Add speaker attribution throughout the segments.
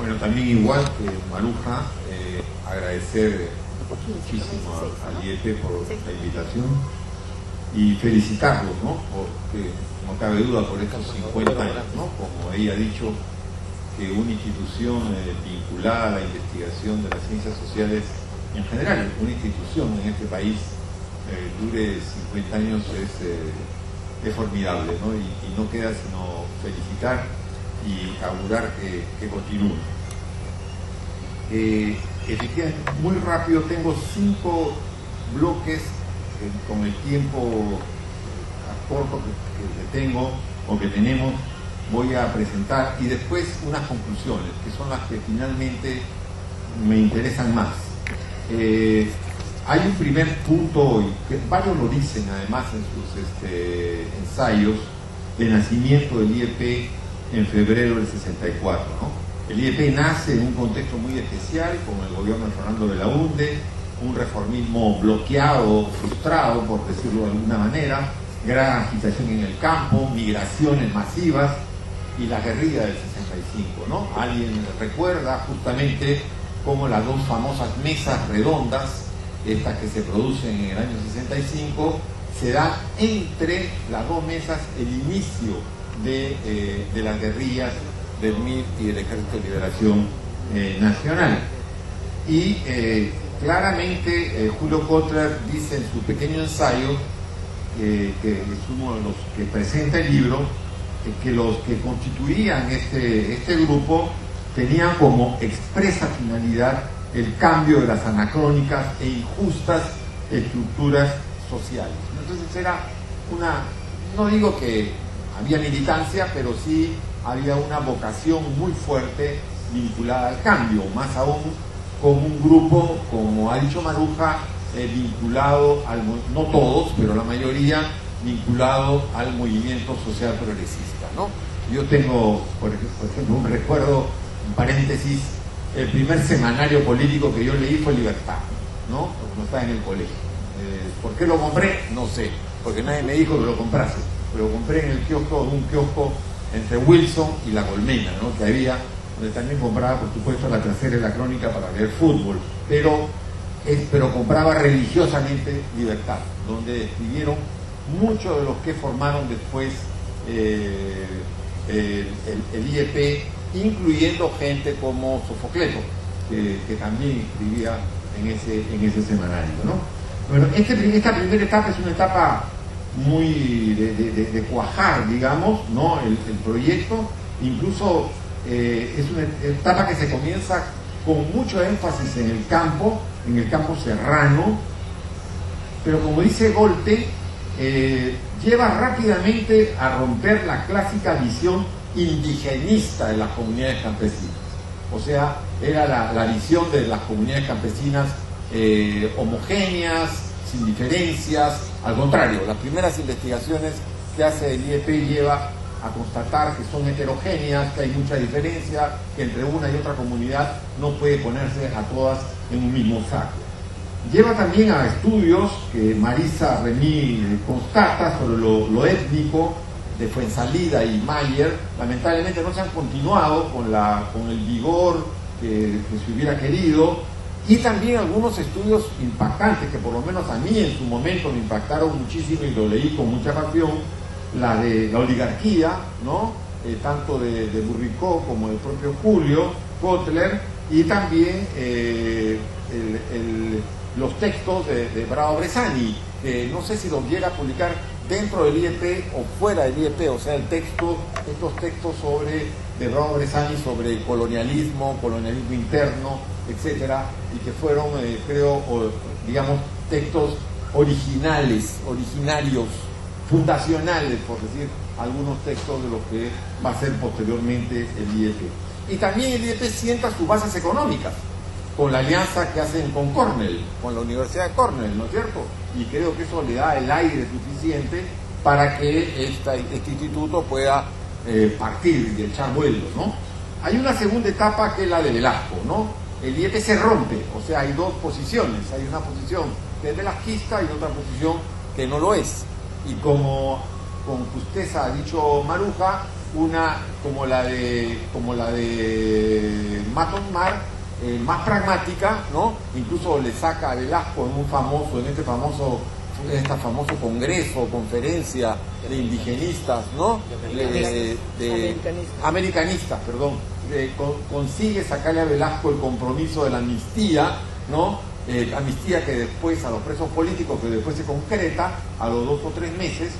Speaker 1: Bueno, también igual que Maruja, agradecer muchísimo al IEP por la invitación y felicitarlos, ¿no? Porque no cabe duda por estos 50 años, ¿no? Como ella ha dicho, que una institución vinculada a la investigación de las ciencias sociales en general, una institución en este país dure 50 años es formidable, ¿no? Y no queda sino felicitar y augurar que continúe. Efectivamente, muy rápido, tengo 5 bloques con el tiempo corto que tengo o que tenemos, voy a presentar, y después unas conclusiones, que son las que finalmente me interesan más. Hay un primer punto, que varios lo dicen además en sus ensayos, de nacimiento del IEP en febrero del 64, ¿no? El IEP nace en un contexto muy especial, con el gobierno de Fernando Belaúnde, un reformismo bloqueado, frustrado, por decirlo de alguna manera, gran agitación en el campo, migraciones masivas y la guerrilla del 65, ¿no? Alguien recuerda justamente cómo las 2 famosas mesas redondas, estas que se producen en el año 65, se da entre las 2 mesas el inicio de las guerrillas del MIR y del Ejército de Liberación Nacional. Y claramente Julio Kotler dice en su pequeño ensayo, que es uno de los que presenta el libro, que los que constituían este grupo tenían como expresa finalidad el cambio de las anacrónicas e injustas estructuras sociales. Entonces era no digo que había militancia, pero sí había una vocación muy fuerte vinculada al cambio, más aún con un grupo, como ha dicho Maruja, vinculado no todos, pero la mayoría, vinculado al movimiento social progresista, ¿no? Yo tengo, por ejemplo, un recuerdo, un paréntesis, el primer semanario político que yo leí fue Libertad, ¿no? Cuando estaba en el colegio. ¿Por qué lo compré? No sé, porque nadie me dijo que lo comprase, pero lo compré en el kiosco, un kiosco entre Wilson y La Colmena, ¿no? Que había, donde también compraba, por supuesto, la Tercera y la Crónica para leer fútbol, pero compraba religiosamente Libertad, donde escribieron muchos de los que formaron después el IEP, incluyendo gente como Sofocleto, que también escribía en ese semanario, ¿no? Bueno, esta primera etapa es una etapa muy de cuajar, digamos, ¿no? El proyecto, incluso es una etapa que se comienza con mucho énfasis en el campo serrano, pero como dice Golte, lleva rápidamente a romper la clásica visión indigenista de las comunidades campesinas. O sea, era la visión de las comunidades campesinas homogéneas, sin diferencias. Al contrario, las primeras investigaciones que hace el IEP lleva a constatar que son heterogéneas, que hay mucha diferencia, que entre una y otra comunidad no puede ponerse a todas en un mismo saco. Lleva también a estudios que Marisa Remy constata sobre lo étnico de Fuensalida y Mayer. Lamentablemente no se han continuado con el vigor que se hubiera querido, y también algunos estudios impactantes que por lo menos a mí en su momento me impactaron muchísimo y lo leí con mucha pasión, la de la oligarquía, ¿no? Tanto de Burricó como del propio Julio Kotler, y también los textos de Bravo Bressani, que no sé si los llega a publicar dentro del IEP o fuera del IEP, o sea, estos textos de Bravo Bressani sobre colonialismo interno, etcétera, y que fueron, digamos, textos originarios, fundacionales, por decir algunos textos de lo que va a ser posteriormente el IEP. Y también el IEP sienta sus bases económicas con la alianza que hacen con Cornell, con la Universidad de Cornell, ¿no es cierto? Y creo que eso le da el aire suficiente para que este instituto pueda partir y echar vuelo, ¿no? Hay una segunda etapa que es la de Velasco, ¿no? El IEP se rompe, o sea, hay 2 posiciones, hay una posición que es velasquista y otra posición que no lo es. Y como con justeza ha dicho Maruja, una como la de Matos Mar, más pragmática, ¿no? Incluso le saca a Velasco en este famoso congreso, conferencia de indigenistas, ¿no? Americanistas, perdón. Consigue sacarle a Velasco el compromiso de la amnistía, ¿no? Amnistía que después a los presos políticos, que después se concreta a los 2 o 3 meses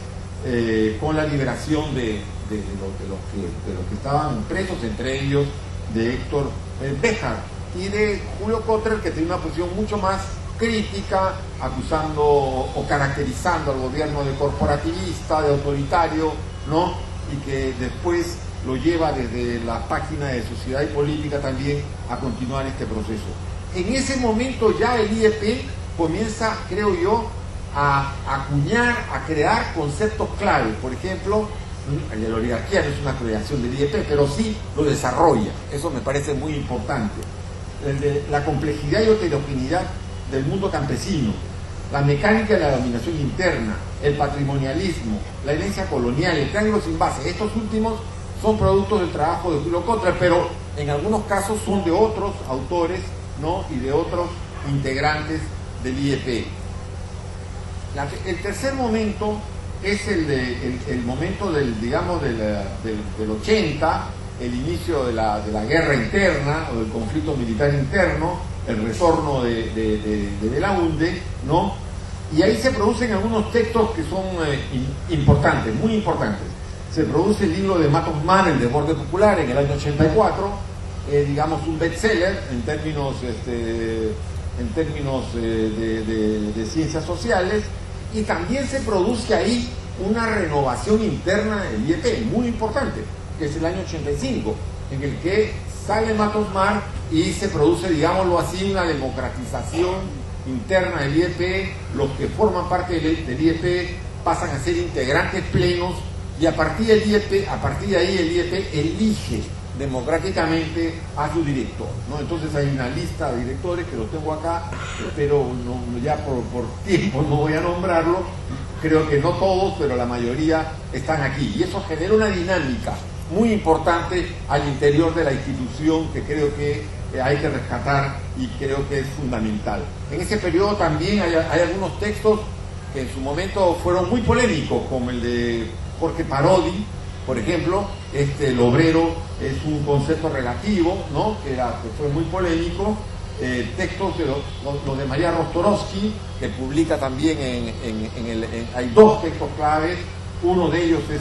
Speaker 1: con la liberación de los que estaban presos, entre ellos de Héctor Béjar y de Julio Cotrer, que tenía una posición mucho más crítica, acusando o caracterizando al gobierno de corporativista, de autoritario, ¿no? Y que después lo lleva desde la página de Sociedad y Política también a continuar este proceso. En ese momento ya el IEP comienza, creo yo, a acuñar, a crear conceptos clave. Por ejemplo, la oligarquía no es una creación del IEP, pero sí lo desarrolla. Eso me parece muy importante. La complejidad y heterogeneidad del mundo campesino, la mecánica de la dominación interna, el patrimonialismo, la herencia colonial, el triángulo sin base. Estos últimos son productos del trabajo de Julio Cotrer, pero en algunos casos son de otros autores, ¿no? Y de otros integrantes del IEP. El tercer momento es el momento del 80, el inicio de la guerra interna o del conflicto militar interno, el retorno de Belaunde, ¿no? Y ahí se producen algunos textos que son importantes, muy importantes. Se produce el libro de Matos Mar, El Desborde Popular, en el año 84, digamos un bestseller en términos de ciencias sociales, y también se produce ahí una renovación interna del IEP, muy importante, que es el año 85, en el que sale Matos Mar y se produce, digámoslo así, una democratización interna del IEP. Los que forman parte del IEP pasan a ser integrantes plenos, y a partir de ahí el IEP elige democráticamente a su director, ¿no? Entonces hay una lista de directores que los tengo acá, pero ya por tiempo no voy a nombrarlo. Creo que no todos, pero la mayoría están aquí, y eso genera una dinámica muy importante al interior de la institución que creo que hay que rescatar y creo que es fundamental. En ese periodo también hay algunos textos que en su momento fueron muy polémicos, como el de Jorge Parodi, por ejemplo. El obrero es un concepto relativo, ¿no? que fue muy polémico. Textos de los de María Rostorovsky, que publica también hay 2 textos claves. Uno de ellos es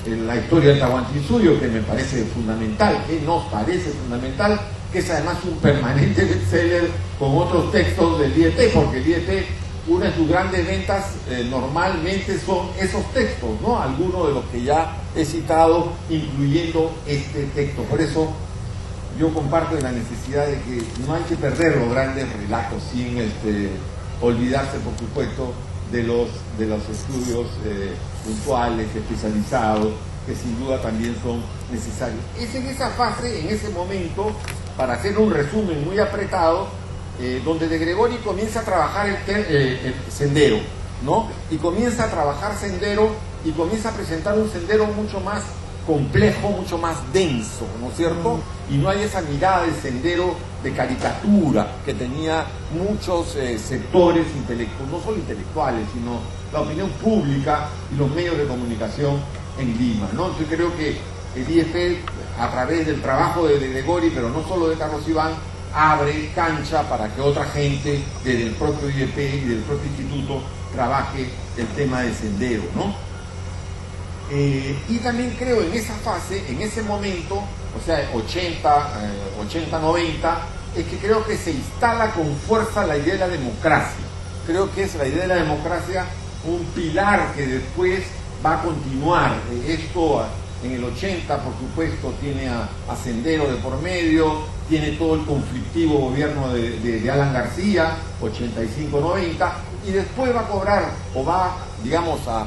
Speaker 1: la historia del Tahuantinsuyo, que me parece fundamental, que nos parece fundamental, que es además un permanente bestseller con otros textos del IEP, porque el IEP, una de sus grandes ventas normalmente son esos textos, ¿no? Algunos de los que ya he citado, incluyendo este texto. Por eso yo comparto la necesidad de que no hay que perder los grandes relatos sin olvidarse, por supuesto, de los estudios puntuales, especializados, que sin duda también son necesarios. Es en esa fase, en ese momento, para hacer un resumen muy apretado, donde De Gregori comienza a trabajar el sendero, ¿no? Y comienza a trabajar sendero y comienza a presentar un sendero mucho más complejo, mucho más denso, ¿no es cierto? Y no hay esa mirada de sendero de caricatura que tenía muchos sectores intelectuales, no solo intelectuales, sino la opinión pública y los medios de comunicación en Lima, ¿no? Entonces creo que el IEP, a través del trabajo de Gregori, pero no solo de Carlos Iván, abre cancha para que otra gente desde el propio IEP y del propio instituto trabaje el tema del sendero, ¿no? Y también creo en esa fase, en ese momento, o sea, 80-90, es que creo que se instala con fuerza la idea de la democracia. Creo que es la idea de la democracia un pilar que después va a continuar. Esto en el 80, por supuesto, tiene a Sendero de por medio, tiene todo el conflictivo gobierno de Alan García, 85-90, y después va a cobrar, o va, digamos, a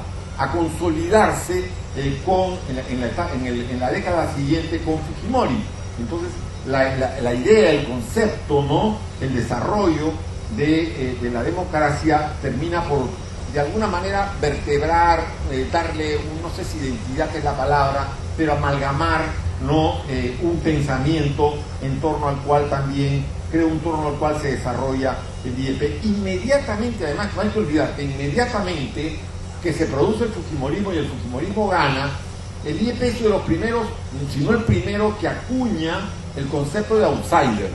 Speaker 1: consolidarse en la década siguiente con Fujimori. Entonces la idea, el concepto, ¿no? El desarrollo de la democracia termina por, de alguna manera, vertebrar, darle, no sé si identidad es la palabra, pero amalgamar ¿no? Un pensamiento en torno al cual también, creo, en torno al cual se desarrolla el IEP. Inmediatamente, además, no hay que olvidar que inmediatamente que se produce el fujimorismo y el fujimorismo gana, el IEP es uno de los primeros, si no el primero, que acuña el concepto de outsider,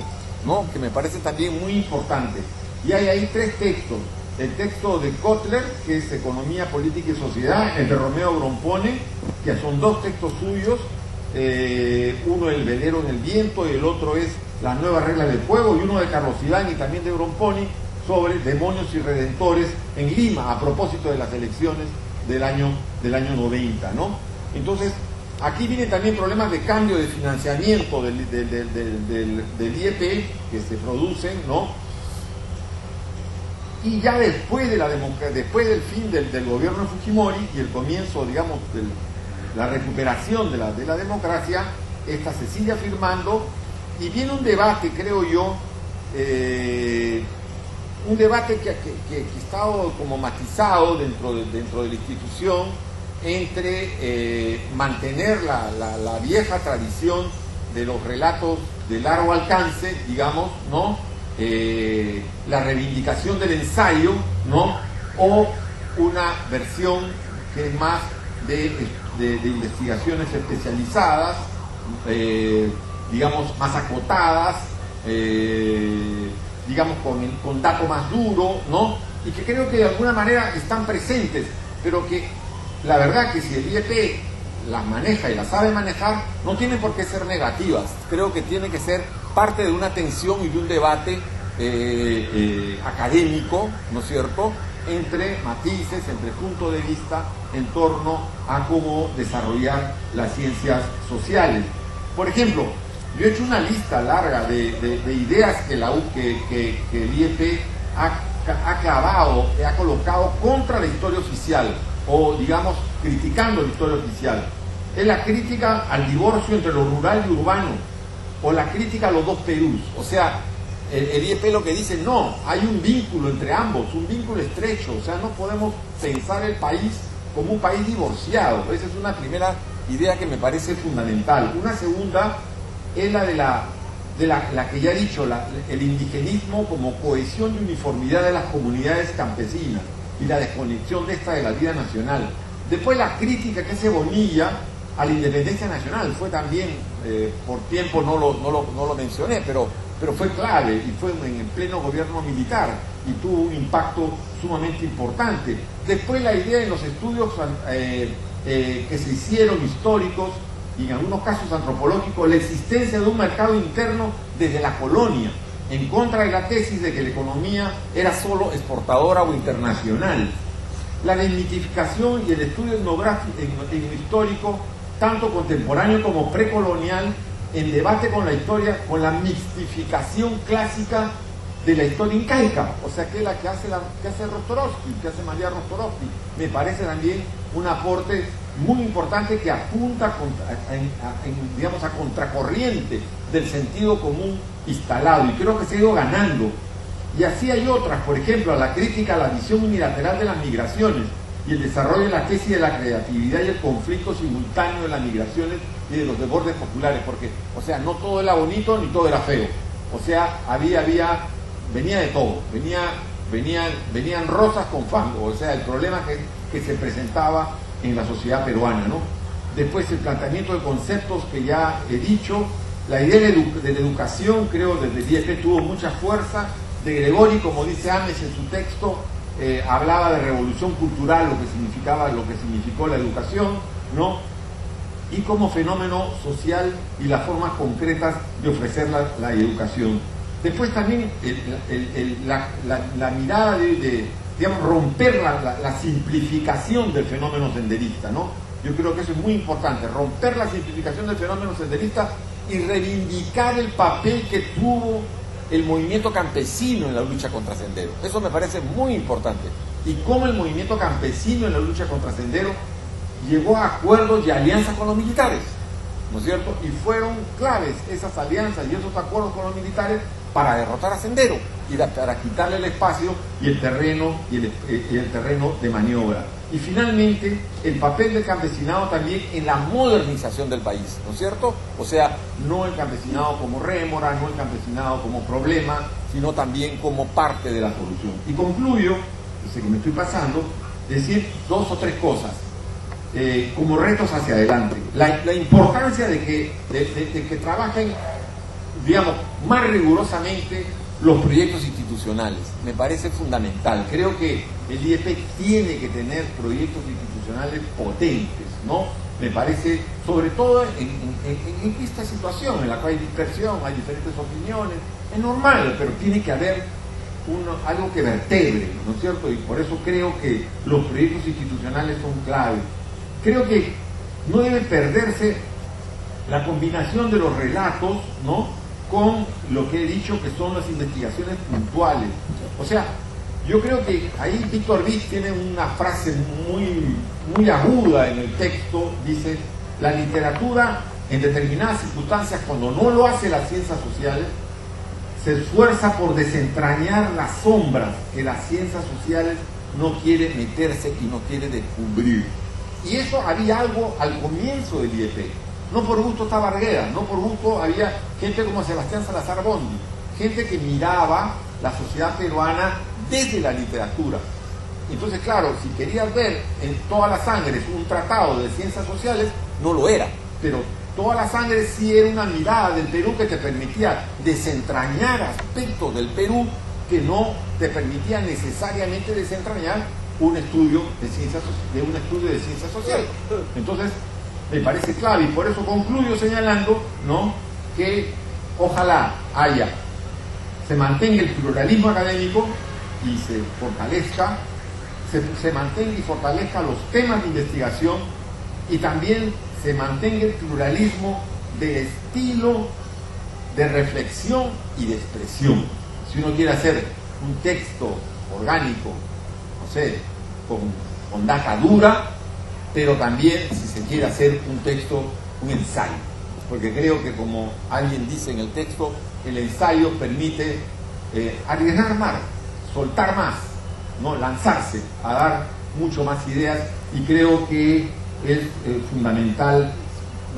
Speaker 1: ¿no? Que me parece también muy importante. Y hay ahí tres textos. El texto de Kotler, que es Economía, Política y Sociedad, el de Romeo Grompone, que son dos textos suyos, uno El velero en el viento y el otro es Las nuevas reglas del juego, y uno de Carlos Iván y también de Grompone sobre demonios y redentores en Lima, a propósito de las elecciones del año 90, ¿no? Entonces, aquí vienen también problemas de cambio de financiamiento del IEP que se producen, ¿no? Y ya después del fin del gobierno de Fujimori y el comienzo, digamos, de la recuperación de la democracia, esta se sigue afirmando y viene un debate, creo yo, un debate que está como matizado dentro de la institución entre mantener la vieja tradición de los relatos de largo alcance, digamos, ¿no? La reivindicación del ensayo, ¿no? O una versión que es más de investigaciones especializadas, digamos, más acotadas, digamos, con dato más duro, ¿no? Y que creo que de alguna manera están presentes, pero que la verdad que si el IEP las maneja y las sabe manejar, no tienen por qué ser negativas. Creo que tiene que ser parte de una tensión y de un debate académico, ¿no es cierto?, entre matices, entre puntos de vista en torno a cómo desarrollar las ciencias sociales. Por ejemplo, yo he hecho una lista larga de ideas que el IEP ha clavado, ha colocado contra la historia oficial, o digamos, criticando la historia oficial. Es la crítica al divorcio entre lo rural y urbano, o la crítica a los dos Perús. O sea, el IEP lo que dice, no, hay un vínculo entre ambos, un vínculo estrecho. O sea, no podemos pensar el país como un país divorciado. Esa es una primera idea que me parece fundamental. Una segunda es la de la que ya he dicho, el indigenismo como cohesión y uniformidad de las comunidades campesinas y la desconexión de esta de la vida nacional. Después la crítica que hace Bonilla a la independencia nacional fue también, por tiempo no lo mencioné, pero fue clave y fue en el pleno gobierno militar y tuvo un impacto sumamente importante. Después la idea en los estudios que se hicieron históricos y en algunos casos antropológicos, la existencia de un mercado interno desde la colonia, en contra de la tesis de que la economía era solo exportadora o internacional. La desmitificación y el estudio etnográfico histórico, tanto contemporáneo como precolonial, en debate con la historia, con la mixtificación clásica de la historia incaica, o sea, que es la que hace Rostorovsky, que hace María Rostorovsky. Me parece también un aporte muy importante que apunta digamos, a contracorriente del sentido común instalado, y creo que se ha ido ganando. Y así hay otras, por ejemplo, a la crítica a la visión unilateral de las migraciones y el desarrollo de la tesis de la creatividad y el conflicto simultáneo de las migraciones y de los desbordes populares, porque, o sea, no todo era bonito ni todo era feo, o sea, venía de todo, venían rosas con fango, o sea, el problema que se presentaba en la sociedad peruana, ¿no? Después el planteamiento de conceptos que ya he dicho, la idea de la educación, creo, desde el IEP tuvo mucha fuerza. De Gregori, como dice Ames en su texto, hablaba de revolución cultural, lo que significó la educación, ¿no? Y como fenómeno social y las formas concretas de ofrecer la educación. Después también la mirada de digamos, romper la simplificación del fenómeno senderista, ¿no? Yo creo que eso es muy importante, romper la simplificación del fenómeno senderista y reivindicar el papel que tuvo el movimiento campesino en la lucha contra Sendero. Eso me parece muy importante. Y cómo el movimiento campesino en la lucha contra Sendero llegó a acuerdos y alianzas con los militares, ¿no es cierto? Y fueron claves esas alianzas y esos acuerdos con los militares para derrotar a Sendero y para quitarle el espacio y el terreno de maniobra. Y finalmente, el papel del campesinado también en la modernización del país, ¿no es cierto? O sea, no el campesinado como rémora, no el campesinado como problema, sino también como parte de la solución. Y concluyo, sé que me estoy pasando, decir 2 o 3 cosas como retos hacia adelante. La importancia de que trabajen, digamos, más rigurosamente los proyectos institucionales. Me parece fundamental. Creo que el IEP tiene que tener proyectos institucionales potentes, ¿no? Me parece, sobre todo en esta situación en la cual hay dispersión, hay diferentes opiniones, es normal, pero tiene que haber algo que vertebre, ¿no es cierto? Y por eso creo que los proyectos institucionales son clave. Creo que no debe perderse la combinación de los relatos, ¿no?, con lo que he dicho que son las investigaciones puntuales. O sea, yo creo que ahí Víctor Vich tiene una frase muy aguda en el texto, dice: la literatura en determinadas circunstancias, cuando no lo hace las ciencias sociales, se esfuerza por desentrañar las sombras que las ciencias sociales no quiere meterse y no quiere descubrir. Y eso había algo al comienzo del IEP. No por gusto estaba Argueda, no por gusto había gente como Sebastián Salazar Bondi, gente que miraba la sociedad peruana desde la literatura. Entonces, claro, si querías ver en Todas las Sangres un tratado de ciencias sociales, no lo era, pero Todas las Sangres sí era una mirada del Perú que te permitía desentrañar aspectos del Perú que no te permitía necesariamente desentrañar un estudio de ciencias sociales. Entonces, me parece clave, y por eso concluyo señalando, ¿no?, que ojalá se mantenga el pluralismo académico y se fortalezca, se mantenga y fortalezca los temas de investigación, y también se mantenga el pluralismo de estilo, de reflexión y de expresión. Si uno quiere hacer un texto orgánico, no sé, con data dura, pero también si se quiere hacer un texto, un ensayo, porque creo que, como alguien dice en el texto, el ensayo permite arriesgar más, soltar más, ¿no?, lanzarse a dar mucho más ideas, y creo que es fundamental,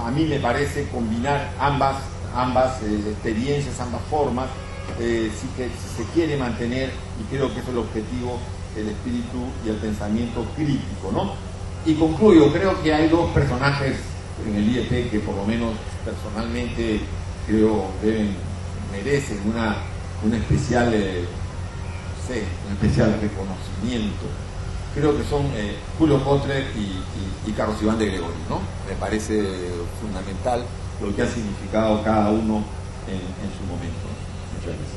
Speaker 1: a mí me parece, combinar ambas experiencias, ambas formas, si se quiere mantener, y creo que es el objetivo, el espíritu y el pensamiento crítico, ¿no? Y concluyo, creo que hay 2 personajes en el IEP que, por lo menos personalmente, creo merecen un especial reconocimiento. Creo que son Julio Kotler y Carlos Iván de Gregorio, ¿no? Me parece fundamental lo que ha significado cada uno en su momento. Muchas gracias.